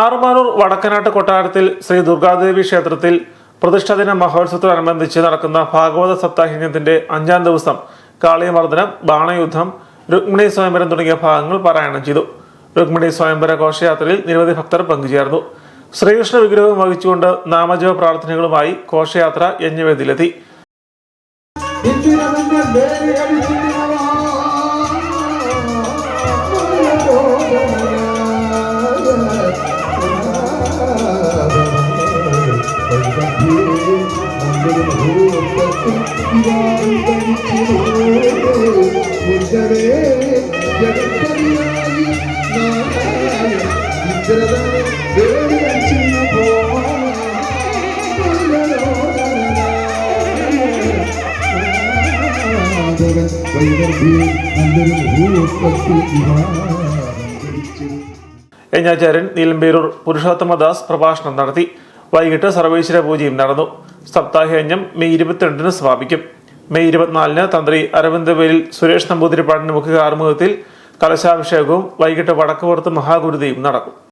ആറുമാനൂർ വടക്കനാട്ട് കൊട്ടാരത്തിൽ ശ്രീ ദുർഗാദേവി ക്ഷേത്രത്തിൽ പ്രതിഷ്ഠാദിന മഹോത്സവത്തോടനുബന്ധിച്ച് നടക്കുന്ന ഭാഗവത സപ്താഹയജ്ഞത്തിന്റെ 5ാം ദിവസം കാളിയമർദ്ദനം, ബാണയുദ്ധം, രുക്മിണി സ്വയംവരം തുടങ്ങിയ ഭാഗങ്ങൾ പാരായണം ചെയ്തു. രുക്മിണി സ്വയംവര ഘോഷയാത്രയിൽ നിരവധി ഭക്തർ പങ്കുചേർന്നു. ശ്രീകൃഷ്ണ വിഗ്രഹം വഹിച്ചുകൊണ്ട് നാമജപ പ്രാർത്ഥനകളുമായി ഘോഷയാത്ര യജ്ഞവേദിയിലെത്തി. യജ്ഞാചാര്യൻ നീലമ്പേരൂർ പുരുഷോത്തമദാസ് പ്രഭാഷണം നടത്തി. വൈകിട്ട് സർവേശ്വര പൂജയും നടന്നു. സപ്താഹയജ്ഞം മെയ് 22-ന് സമാപിക്കും. മെയ് 24-ന് തന്ത്രി അരവിന്ദവേലിൽ സുരേഷ് നമ്പൂതിരിപ്പാടിന്റെ മുഖ്യ ആർമുഖത്തിൽ കലശാഭിഷേകവും വൈകിട്ട് വടക്കുപുറത്ത് മഹാഗുരുതിയും നടക്കും.